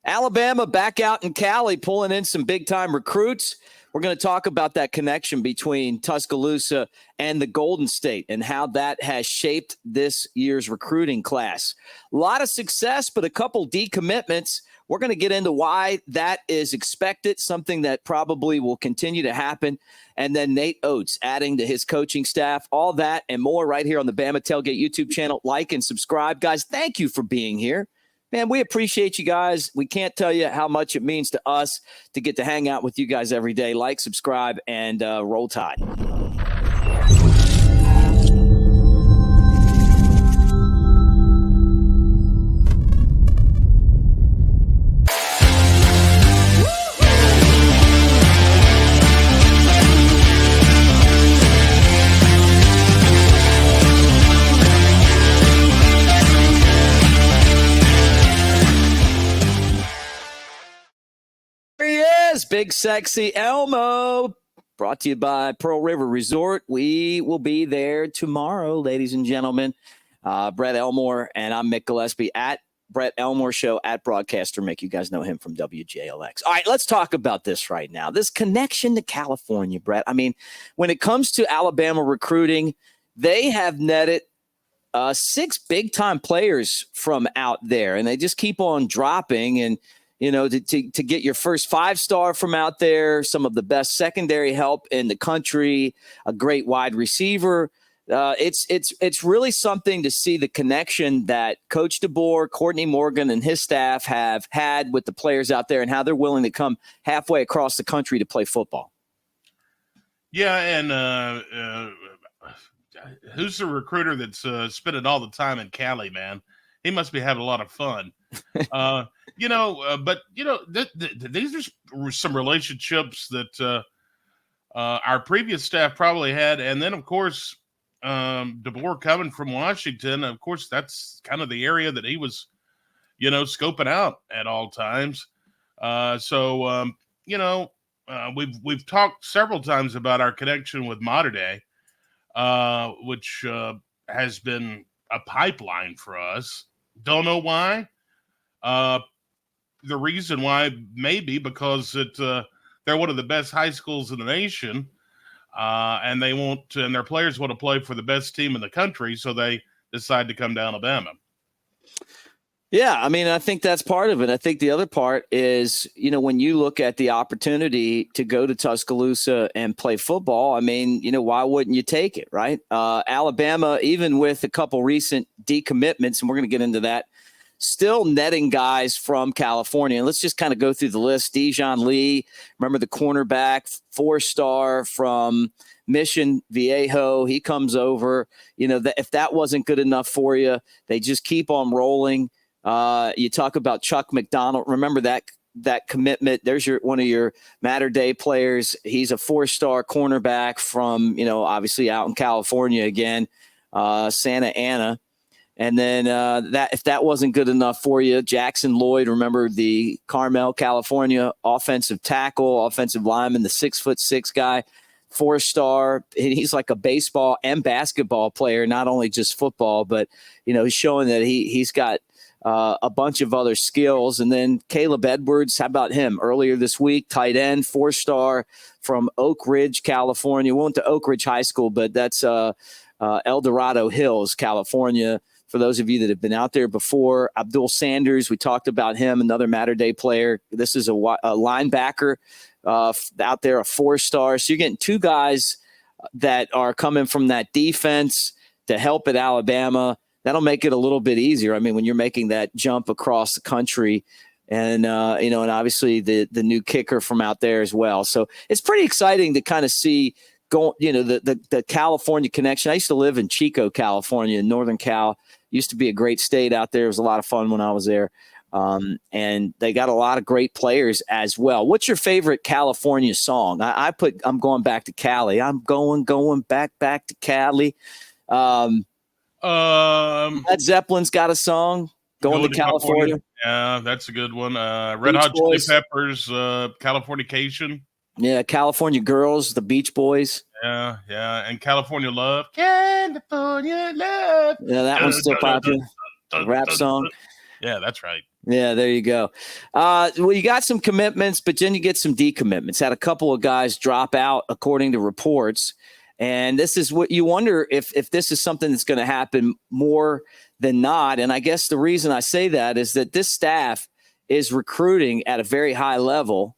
Alabama back out in Cali, pulling in some big-time recruits. We're going to talk about that connection between Tuscaloosa and the Golden State and how that has shaped this year's recruiting class. A lot of success, but a couple decommitments. We're going to get into why that is expected, something that probably will continue to happen. And then Nate Oates adding to his coaching staff, all that and more right here on the Bama Tailgate YouTube channel. Like and subscribe. Guys, thank you for being here. Man, we appreciate you guys. We can't tell you how much it means to us to get to hang out with you guys every day. Like, subscribe, and roll Tide. Big Sexy Elmo, brought to you by Pearl River Resort. We will be there tomorrow, ladies and gentlemen. Brett Elmore and I'm Mick Gillespie at Brett Elmore Show at Broadcaster Mick. You guys know him from WJLX. All right, let's talk about this right now. This connection to California, Brett. I mean, when it comes to Alabama recruiting, they have netted 6 big-time players from out there, and they just keep on dropping. And you know, to get your first 5-star from out there, some of the best secondary help in the country, a great wide receiver. It's really something to see the connection that Coach DeBoer, Courtney Morgan, and his staff have had with the players out there and how they're willing to come halfway across the country to play football. Yeah, and who's the recruiter that's spending all the time in Cali, man? He must be having a lot of fun. But these are some relationships that our previous staff probably had. And then, of course, DeBoer coming from Washington, of course, that's kind of the area that he was, scoping out at all times. We've talked several times about our connection with Mater Dei, which has been a pipeline for us. Don't know why. The reason why may be because they're one of the best high schools in the nation, and their players want to play for the best team in the country, so they decide to come to Alabama. Yeah, I mean, I think that's part of it. I think the other part is, when you look at the opportunity to go to Tuscaloosa and play football, I mean, why wouldn't you take it, right? Alabama, even with a couple recent decommitments, and we're going to get into that, still netting guys from California. And let's just kind of go through the list. Dijon Lee, remember the cornerback, 4-star from Mission Viejo. He comes over. If that wasn't good enough for you, they just keep on rolling. You talk about Chuck McDonald. Remember that commitment. There's one of your Mater Dei players. He's a 4-star cornerback from, obviously out in California again, Santa Ana. And then if that wasn't good enough for you, Jackson Lloyd, remember the Carmel, California offensive tackle, offensive lineman, the 6'6" guy, 4-star. He's like a baseball and basketball player, not only just football, but he's showing that he's got a bunch of other skills. And then Caleb Edwards, how about him? Earlier this week, tight end, 4-star from Oak Ridge, California. We went to Oak Ridge High School, but that's El Dorado Hills, California. For those of you that have been out there before, Abdul Sanders, we talked about him, another Mater Dei player. This is a linebacker out there, a 4-star. So you're getting 2 guys that are coming from that defense to help at Alabama. That'll make it a little bit easier. I mean, when you're making that jump across the country and obviously the new kicker from out there as well. So it's pretty exciting to kind of see the California connection. I used to live in Chico, California, in Northern Cal. Used to be a great state out there. It was a lot of fun when I was there. And they got a lot of great players as well. What's your favorite California song? I'm going back to Cali. I'm going back to Cali. Led Zeppelin's got a song, Going to California. Yeah, that's a good one. Red Hot Chili Peppers, Californication. Yeah, California Girls, the Beach Boys. Yeah, and California Love. California Love. Yeah, that one's still popular. Rap song. Yeah, that's right. Yeah, there you go. Well, you got some commitments, but then you get some decommitments. Had a couple of guys drop out, according to reports. And this is what you wonder if this is something that's going to happen more than not. And I guess the reason I say that is that this staff is recruiting at a very high level.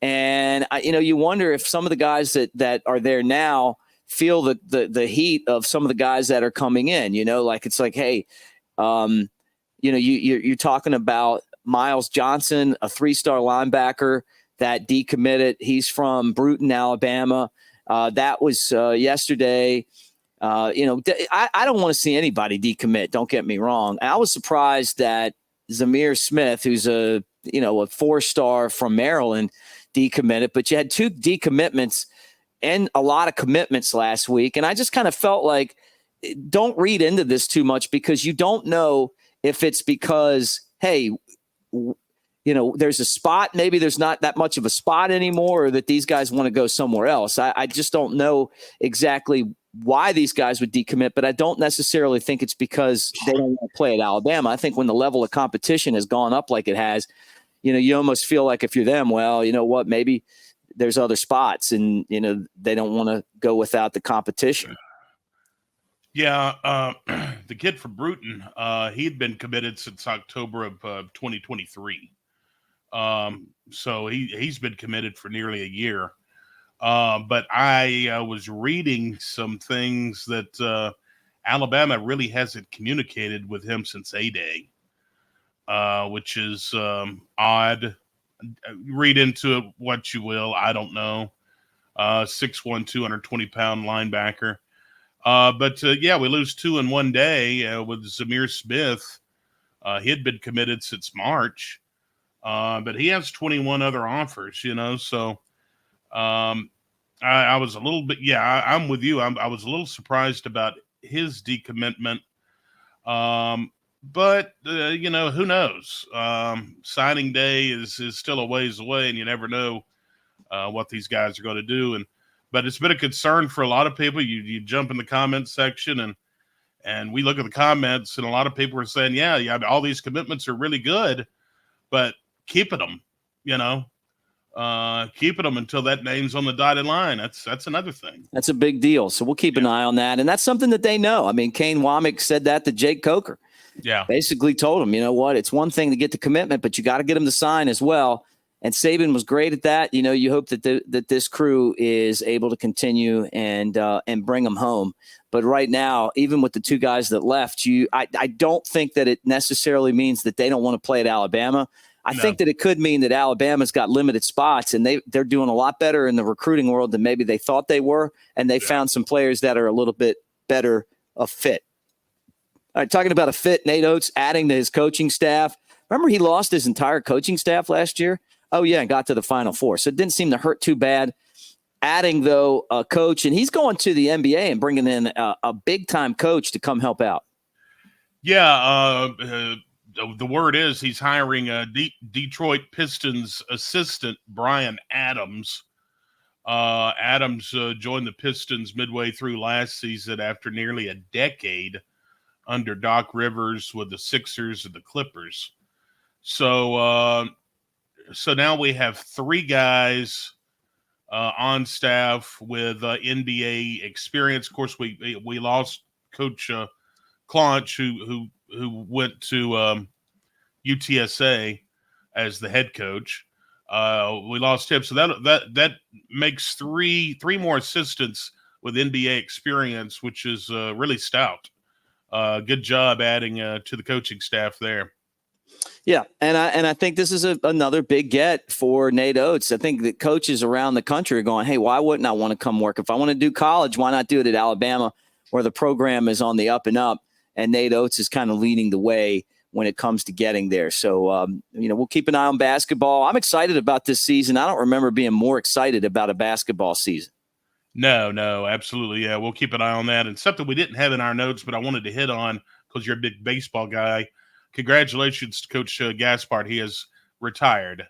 And, you wonder if some of the guys that are there now feel the heat of some of the guys that are coming in, it's like, hey, you're talking about Miles Johnson, a 3-star linebacker that decommitted. He's from Bruton, Alabama. That was yesterday. I don't want to see anybody decommit. Don't get me wrong. I was surprised that Zamir Smith, who's a 4-star from Maryland, decommitted. But you had 2 decommitments and a lot of commitments last week. And I just kind of felt like, don't read into this too much, because you don't know if it's because, hey, there's a spot, maybe there's not that much of a spot anymore, or that these guys want to go somewhere else. I just don't know exactly why these guys would decommit, but I don't necessarily think it's because they don't want to play at Alabama. I think when the level of competition has gone up like it has, you almost feel like if you're them, well, you know what, maybe there's other spots, and, they don't want to go without the competition. Yeah, the kid from Bruton, he'd been committed since October of 2023. So he's been committed for nearly a year. But I was reading some things that Alabama really hasn't communicated with him since A-Day, which is odd. Read into it what you will. I don't know. 6'1", 220-pound linebacker. But we lose 2 in one day with Zamir Smith. He had been committed since March, but he has 21 other offers, so I was a little bit, I'm with you. I was a little surprised about his decommitment. But who knows? Signing day is still a ways away, and you never know what these guys are going to do. But it's been a concern for a lot of people. You jump in the comments section and we look at the comments, and a lot of people are saying, yeah, all these commitments are really good, but keeping them, keeping them until that name's on the dotted line. That's another thing. That's a big deal. So we'll keep an eye on that. And that's something that they know. I mean, Kane Womack said that to Jake Coker. Yeah. Basically told him, you know what, it's one thing to get the commitment, but you got to get them to sign as well. And Saban was great at that. You hope that this crew is able to continue and bring them home. But right now, even with the 2 guys that left, I don't think that it necessarily means that they don't want to play at Alabama. I think that it could mean that Alabama's got limited spots, and they're doing a lot better in the recruiting world than maybe they thought they were, and they found some players that are a little bit better a fit. All right, talking about a fit, Nate Oates adding to his coaching staff. Remember, he lost his entire coaching staff last year? Oh, yeah, and got to the Final Four. So it didn't seem to hurt too bad. Adding, though, a coach, and he's going to the NBA and bringing in a big-time coach to come help out. Yeah, the word is he's hiring a Detroit Pistons assistant, Brian Adams. Adams joined the Pistons midway through last season after nearly a decade under Doc Rivers with the Sixers and the Clippers. So now we have 3 guys on staff with NBA experience. Of course, we lost Coach Claunch, who went to UTSA as the head coach. We lost him, so that makes three more assistants with NBA experience, which is really stout. Good job adding to the coaching staff there. Yeah, and I think this is another big get for Nate Oates. I think that coaches around the country are going, hey, why wouldn't I want to come work? If I want to do college, why not do it at Alabama, where the program is on the up and up, and Nate Oates is kind of leading the way when it comes to getting there. So, we'll keep an eye on basketball. I'm excited about this season. I don't remember being more excited about a basketball season. No, absolutely. Yeah, we'll keep an eye on that. And something we didn't have in our notes, but I wanted to hit on because you're a big baseball guy. Congratulations to Coach Gaspard. He has retired.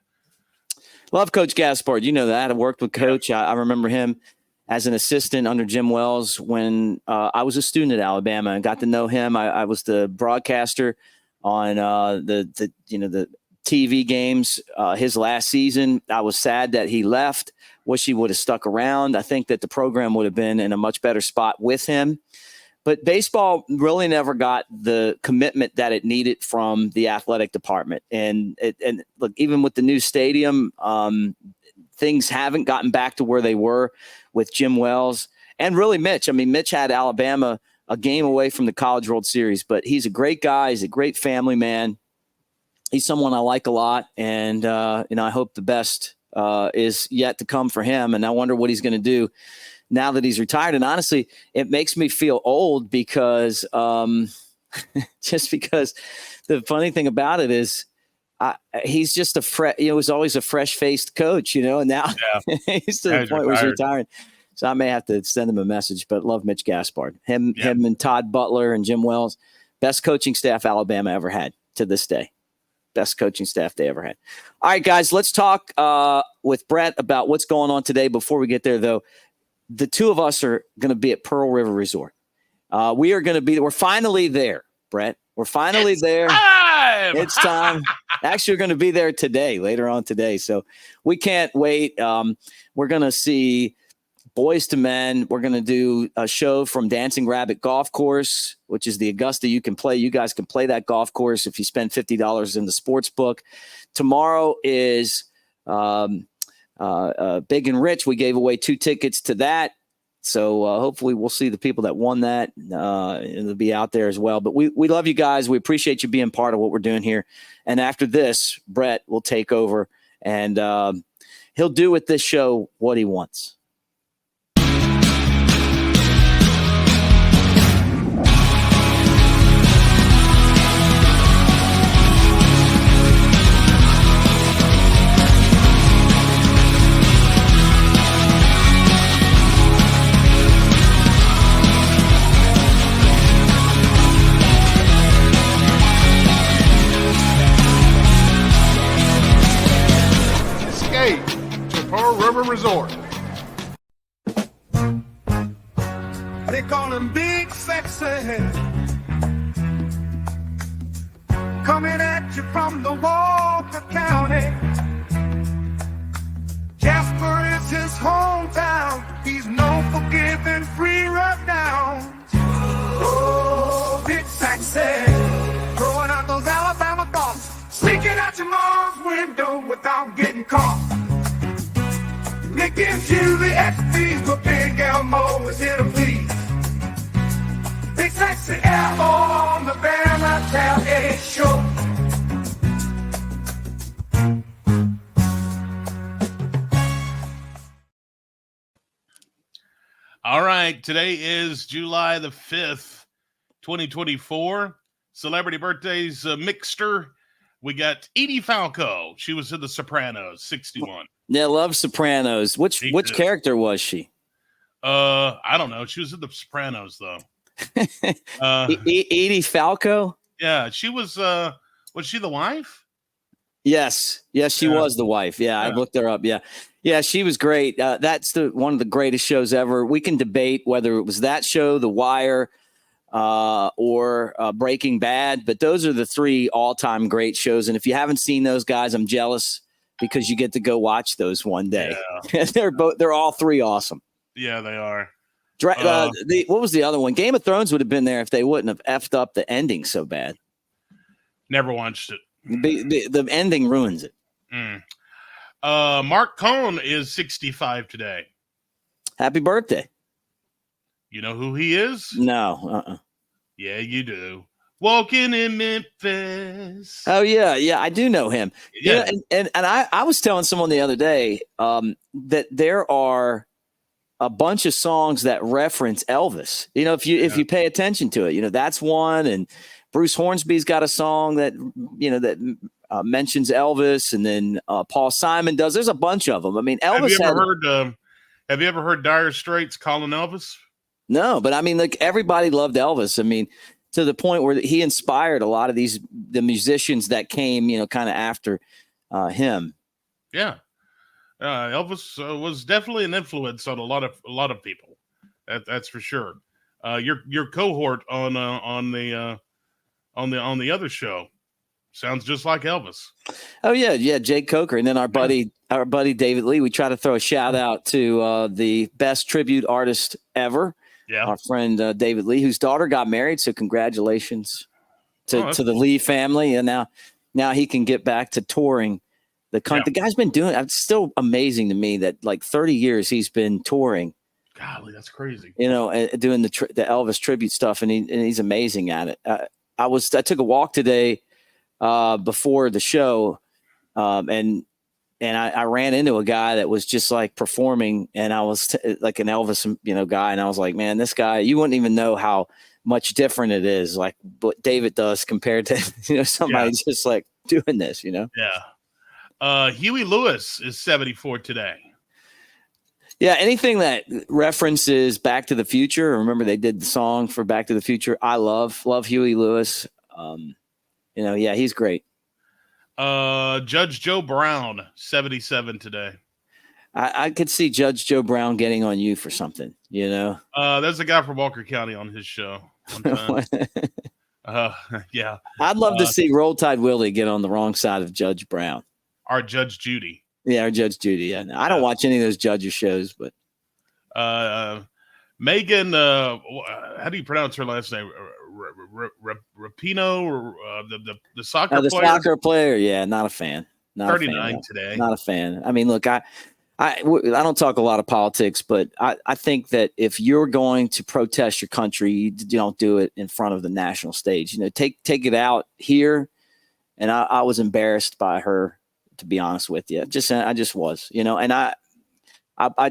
Love Coach Gaspard. You know that. I worked with Coach. I remember him as an assistant under Jim Wells when I was a student at Alabama and got to know him. I was the broadcaster on the TV games his last season. I was sad that he left. Wish he would have stuck around. I think that the program would have been in a much better spot with him. But baseball really never got the commitment that it needed from the athletic department. And look, even with the new stadium, things haven't gotten back to where they were with Jim Wells and really Mitch. I mean, Mitch had Alabama a game away from the College World Series, but he's a great guy. He's a great family man. He's someone I like a lot. And, I hope the best is yet to come for him. And I wonder what he's going to do now that he's retired. And honestly, it makes me feel old because just because the funny thing about it is he's just he was always a fresh faced coach, and now he's to the point where he's retiring. So I may have to send him a message, but love Mitch Gaspard, him and Todd Butler and Jim Wells, best coaching staff Alabama ever had to this day. Best coaching staff they ever had. All right, guys, let's talk with Brett about what's going on today. Before we get there, though, the two of us are going to be at Pearl River Resort. We're finally there, Brett. We're finally there. It's time. Actually, we're going to be there later on today. So we can't wait. We're going to see Boys to Men. We're going to do a show from Dancing Rabbit Golf Course, which is the Augusta you can play. You guys can play that golf course if you spend $50 in the sports book. Tomorrow is Big and Rich. We gave away 2 tickets to that. So hopefully we'll see the people that won that. And they'll be out there as well. But we love you guys. We appreciate you being part of what we're doing here. And after this, Brett will take over and he'll do with this show what he wants. To Pearl River Resort. They call him Big Sexy, coming at you from the Walker County. Jasper is his hometown. He's known for giving free rundowns. Oh, Big Sexy, throwing out those Alabama thoughts, sneaking out your mom's window without getting caught. Nick gives you the XPs, but Big Elmo is here to please. Big Sexy Elmo on the Bama Tailgate Show. All right, today is July the 5th, 2024. Celebrity birthdays mixter. We got Edie Falco. She was in The Sopranos, 61. Yeah, love Sopranos. Which character was she? I don't know. She was in The Sopranos, though. Edie Falco? Yeah, she was she the wife? Yes, she was the wife. Yeah, I looked her up. Yeah, she was great. That's one of the greatest shows ever. We can debate whether it was that show, The Wire, or Breaking Bad, but those are the 3 all-time great shows. And if you haven't seen those guys, I'm jealous because you get to go watch those one day. Yeah. they're all 3 awesome. Yeah, they are. What was the other one? Game of Thrones would have been there if they wouldn't have effed up the ending so bad. Never watched it. The ending ruins it. Mark Cohn is 65 today. Happy birthday. You know who he is? No. Yeah, you do. Walking in Memphis. Oh, yeah, I do know him. Yeah, and I was telling someone the other day that there are a bunch of songs that reference Elvis. If you pay attention to it, that's one. And Bruce Hornsby's got a song that mentions Elvis, and then Paul Simon does. There's a bunch of them. I mean, Elvis. Have you ever heard Dire Straits calling Elvis? No, but I mean, like everybody loved Elvis. I mean, to the point where he inspired a lot of the musicians that came, kind of after him. Yeah, Elvis was definitely an influence on a lot of people. That's for sure. Your cohort on the other show, Sounds just like Elvis. Oh yeah, Jake Coker, and then our buddy David Lee. We try to throw a shout out to the best tribute artist ever. Yeah, our friend David Lee, whose daughter got married. So congratulations to the Lee family, and now he can get back to touring the country. The guy's been doing. It's still amazing to me that like 30 years he's been touring. Golly, that's crazy. Doing the Elvis tribute stuff, and he's amazing at it. I took a walk today before the show, and I ran into a guy that was just like performing, and I was like an Elvis, guy, and I was like, man, this guy, you wouldn't even know how much different it is, like what David does compared to somebody just like doing this, Yeah. Huey Lewis is 74 today. Yeah, anything that references Back to the Future. Remember, they did the song for Back to the Future. I love Huey Lewis. He's great. Judge Joe Brown, 77 today. I could see Judge Joe Brown getting on you for something, There's a guy from Walker County on his show. Yeah. I'd love to see Roll Tide Willie get on the wrong side of Judge Brown. Our Judge Judy. Yeah, our Judge Judy. Yeah. I don't watch any of those judges shows, but Megan, how do you pronounce her last name? Rapino, the soccer player. The soccer player, yeah, not a fan. 39 today. Not a fan. I mean, look, I don't talk a lot of politics, but I think that if you're going to protest your country, you don't do it in front of the national stage. Take it out here. And I was embarrassed by her, to be honest with you. I just was, and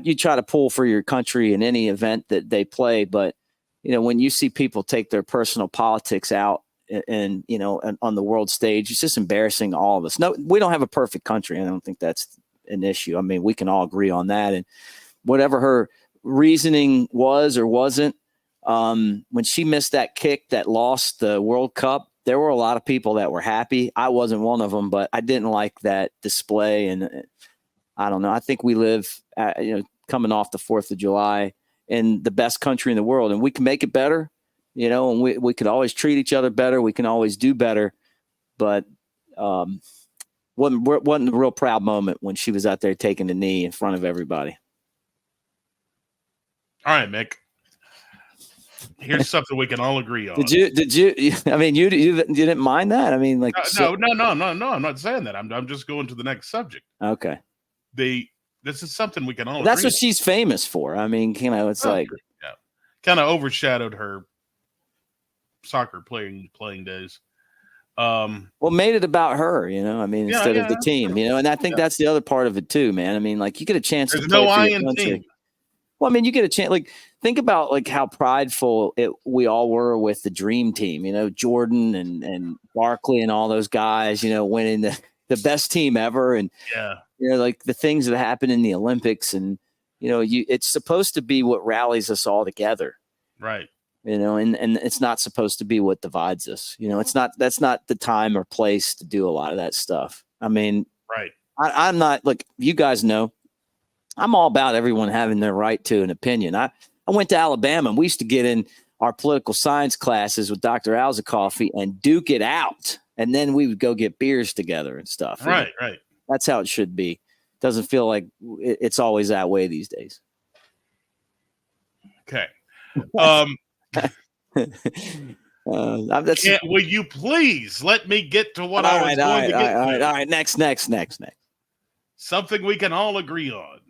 you try to pull for your country in any event that they play, but when you see people take their personal politics out and on the world stage, it's just embarrassing to all of us. No, we don't have a perfect country. I don't think that's an issue. I mean, we can all agree on that. And whatever her reasoning was or wasn't, when she missed that kick that lost the World Cup, there were a lot of people that were happy. I wasn't one of them, but I didn't like that display. And I don't know. I think we live, coming off the 4th of July in the best country in the world, and we can make it better, and we could always treat each other better. We can always do better, but wasn't a real proud moment when she was out there taking the knee in front of everybody. All right, Mick. Here's something we can all agree on. Did you? I mean, you didn't mind that? I mean, like no. I'm not saying that. I'm just going to the next subject. Okay. This is something we can all. That's agree what she's famous for. I mean, it's kind of overshadowed her soccer playing days. Made it about her, I mean, instead of the team, and I think that's the other part of it too, man. I mean, like you get a chance to play for your country. Well, I mean, you get a chance. Like, think about like how prideful we all were with the dream team. Jordan and Barkley and all those guys. Winning the best team ever, and like the things that happen in the Olympics, and it's supposed to be what rallies us all together, right? And it's not supposed to be what divides us. That's not the time or place to do a lot of that stuff. I mean, right? I'm not, like, you guys know, I'm all about everyone having their right to an opinion. I went to Alabama, and we used to get in our political science classes with Dr. Alzacoffey and duke it out. And then we would go get beers together and stuff. Right. That's how it should be. Doesn't feel like it's always that way these days. Okay. Will you please let me get to what I was going to get to? All right. Next. Something we can all agree on.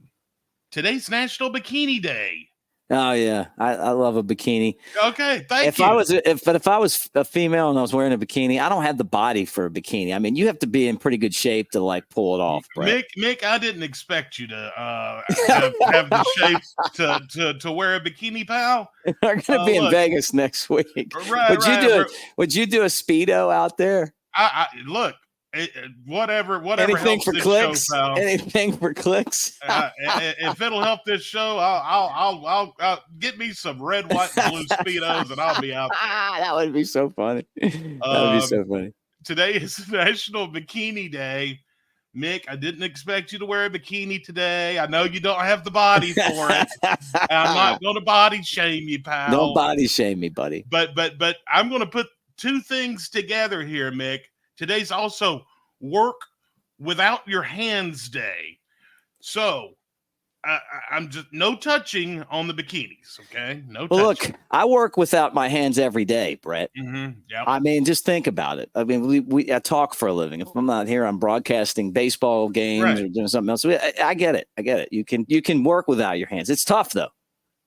Today's National Bikini Day. Oh yeah, I love a bikini. Okay, thank you. If I was a female and I was wearing a bikini, I don't have the body for a bikini. I mean, you have to be in pretty good shape to like pull it off, Brett. Mick, I didn't expect you to have the shape to wear a bikini, pal. We're gonna be in Vegas next week. Right, would you do a Speedo out there? I look. Whatever. Anything for clicks. Show, pal. Anything for clicks. If it'll help this show, I'll get me some red, white, and blue Speedos, and I'll be out there. That would be so funny. That would be so funny. Today is National Bikini Day. Mick, I didn't expect you to wear a bikini today. I know you don't have the body for it. I'm not going to body shame you, pal. Don't body shame me, buddy. But I'm going to put two things together here, Mick, Today's also Work Without Your Hands Day. So I'm just no touching on the bikinis, okay? No touching. Well, look, I work without my hands every day, Brett. Mm-hmm. Yep. I mean, just think about it. I mean, I talk for a living. If I'm not here, I'm broadcasting baseball games or doing something else. I get it. I get it. You can work without your hands. It's tough though.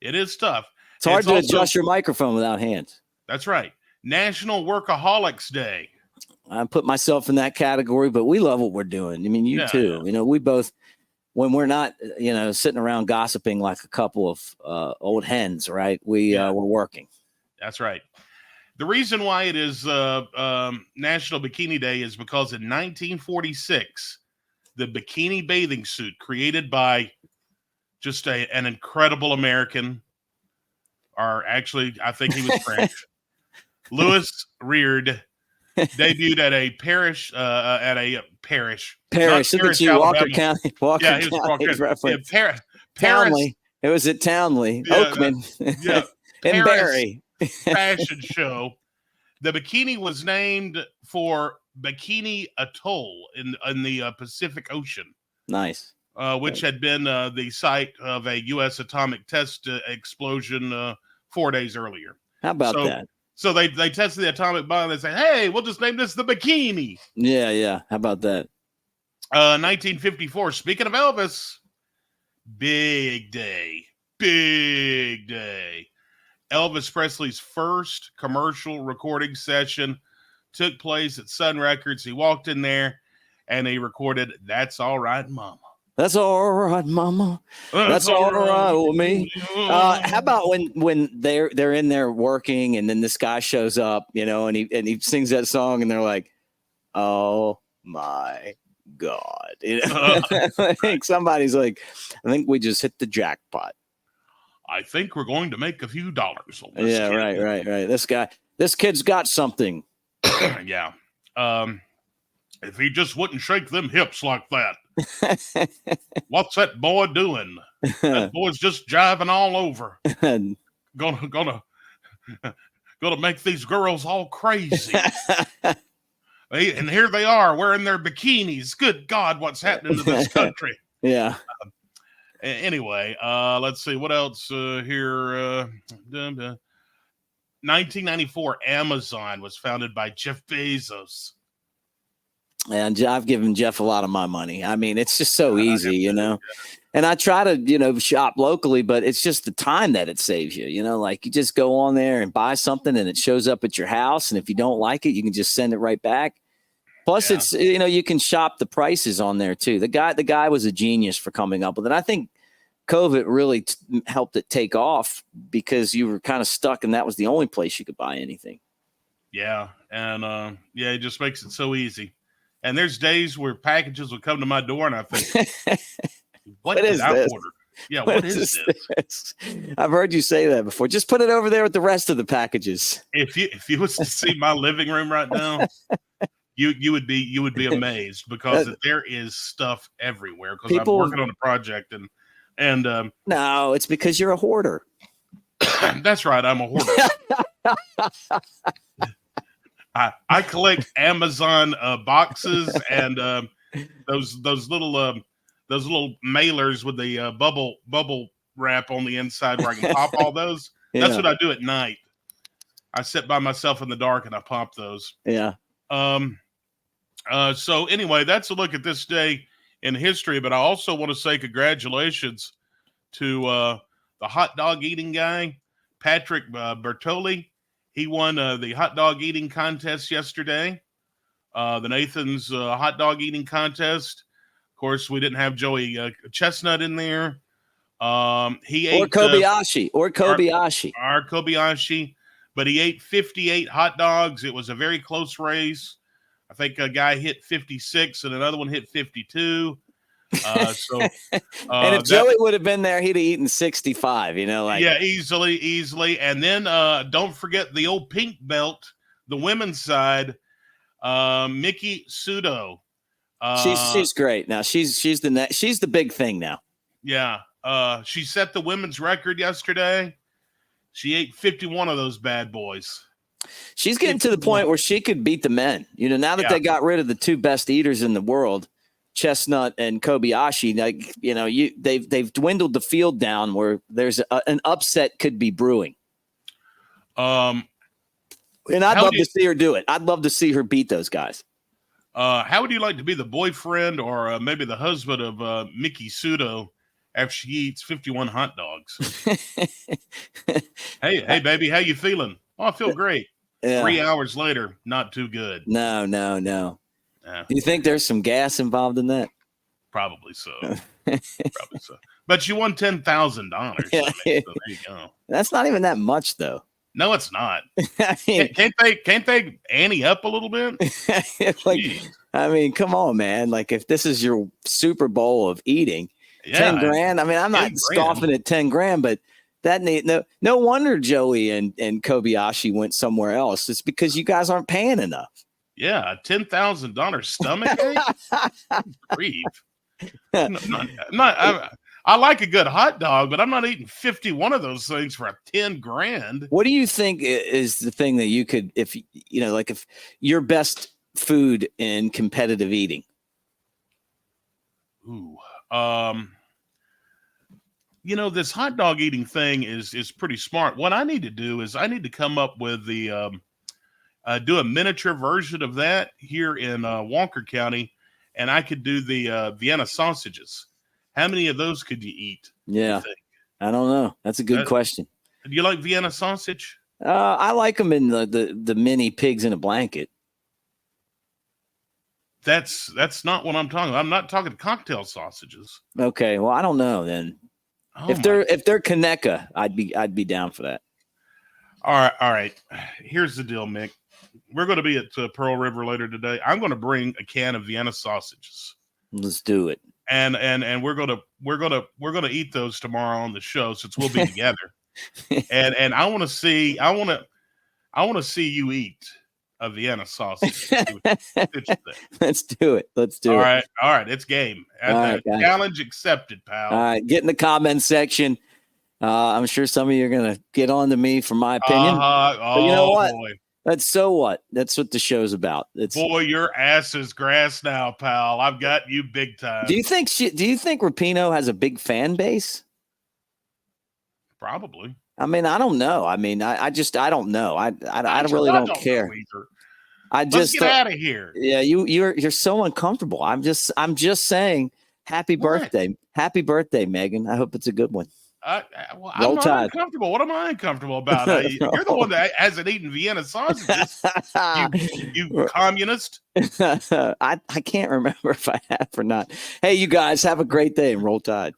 It is tough. It's hard to adjust your microphone without hands. That's right. National Workaholics Day. I put myself in that category, but we love what we're doing. I mean, you too. Yeah. You know, we both, when we're not, sitting around gossiping like a couple of old hens, right? We're working. That's right. The reason why it is National Bikini Day is because in 1946, the bikini bathing suit created by just an incredible American, or actually, I think he was French, Louis Reard, debuted at a parish. Look at you, Walker County. Walker Yeah, he was County Walker. reference. Paris. Townley. It was at Townley, Yeah, Oakman, Yeah, and Barry. fashion show. The bikini was named for Bikini Atoll in the Pacific Ocean. Nice. Which had been the site of a U.S. atomic test explosion 4 days earlier. How about that? So they tested the atomic bomb. They say, "Hey, we'll just name this the Bikini." Yeah. How about that? 1954. Speaking of Elvis, big day. Elvis Presley's first commercial recording session took place at Sun Records. He walked in there and he recorded "That's All Right, Mama." That's all right, Mama. That's all right with me. How about when they're in there working, and then this guy shows up, and he sings that song, and they're like, "Oh my God!" I think somebody's like, "I think we just hit the jackpot." I think we're going to make a few dollars on this. Yeah, kid. right. This kid's got something. Yeah. If he just wouldn't shake them hips like that. What's that boy doing? That boy's just jiving all over. Gonna make these girls all crazy. And here they are wearing their bikinis. Good God, what's happening to this country? Yeah. Anyway, let's see what else here. 1994, Amazon was founded by Jeff Bezos. And I've given Jeff a lot of my money. I mean, it's just so easy, And I try to, shop locally, but it's just the time that it saves you. Like you just go on there and buy something and it shows up at your house. And if you don't like it, you can just send it right back. Plus, it's, you can shop the prices on there too. The guy was a genius for coming up with it. I think COVID really helped it take off because you were kind of stuck and that was the only place you could buy anything. Yeah. And it just makes it so easy. And there's days where packages will come to my door and I think, what did I order? Yeah, what is this? I've heard you say that before. Just put it over there with the rest of the packages. If you was to see my living room right now, you would be amazed because there is stuff everywhere because I'm working on a project and no, it's because you're a hoarder. That's right, I'm a hoarder. I collect Amazon boxes and those little mailers with the bubble wrap on the inside where I can pop all those. Yeah. That's what I do at night. I sit by myself in the dark and I pop those. Yeah. So anyway, that's a look at this day in history. But I also want to say congratulations to the hot dog eating guy, Patrick Bertoli. He won the hot dog eating contest yesterday, the Nathan's hot dog eating contest. Of course, we didn't have Joey Chestnut in there. He ate Kobayashi, but he ate 58 hot dogs. It was a very close race. I think a guy hit 56 and another one hit 52. And if Joey would have been there, he'd have eaten 65, easily. And then don't forget the old pink belt, the women's side, Mickey Sudo. She's great now. She's the big thing now. Yeah. She set the women's record yesterday. She ate 51 of those bad boys. She's getting to the point where she could beat the men. Now that Yeah. they got rid of the two best eaters in the world, Chestnut and Kobayashi, they've dwindled the field down where there's an upset could be brewing. Um, And I'd love to see her do it. I'd love to see her beat those guys. how would you like to be the boyfriend or maybe the husband of Mickey Sudo after she eats 51 hot dogs? Hey, baby, how you feeling? Oh, I feel great. Yeah. 3 hours later, not too good. No. Yeah, Do you think there's some gas involved in that? probably so. Probably so. But you won $10,000. Yeah. So there you go. That's not even that much, though. No, it's not. I mean, Can't they ante up a little bit? Like, come on, man. Like, if this is your Super Bowl of eating, Yeah. 10 grand. I mean, I'm not 10 scoffing at 10 grand, but no wonder Joey and Kobayashi went somewhere else. It's because you guys aren't paying enough. Yeah, $10,000 stomach ache. Grief. I like a good hot dog, but I'm not eating 51 of those things for 10 grand. What do you think is the thing that you could, if your best food in competitive eating? Ooh, this hot dog eating thing is pretty smart. What I need to do is I need to come up with the do a miniature version of that here in Walker County, and I could do the Vienna sausages. How many of those could you eat? Yeah, you think? I don't know. That's a good question. Do you like Vienna sausage? I like them in the mini pigs in a blanket. That's not what I'm talking about. I'm not talking cocktail sausages. Okay, well, I don't know then. Oh if they're Kaneka, I'd be down for that. All right. Here's the deal, Mick. We're going to be at Pearl River later today. I'm going to bring a can of Vienna sausages. Let's do it. And we're gonna eat those tomorrow on the show since we'll be together. and I want to see you eat a Vienna sausage. Let's do it. All right. It's game. Challenge accepted, pal. All right, get in the comment section. I'm sure some of you are gonna get on to me for my opinion. But you know what? Boy. That's what the show's about. Boy, your ass is grass now, pal. I've got you big time. Do you think Rapinoe has a big fan base? Probably. I mean, I don't know. I mean, I don't know. I really don't care. Let's get out of here. Yeah, you're so uncomfortable. I'm just saying, happy birthday, Megan. I hope it's a good one. I'm not uncomfortable. What am I uncomfortable about? You're the one that hasn't eaten Vienna sausages. You communist. I can't remember if I have or not. Hey, you guys have a great day and roll tide.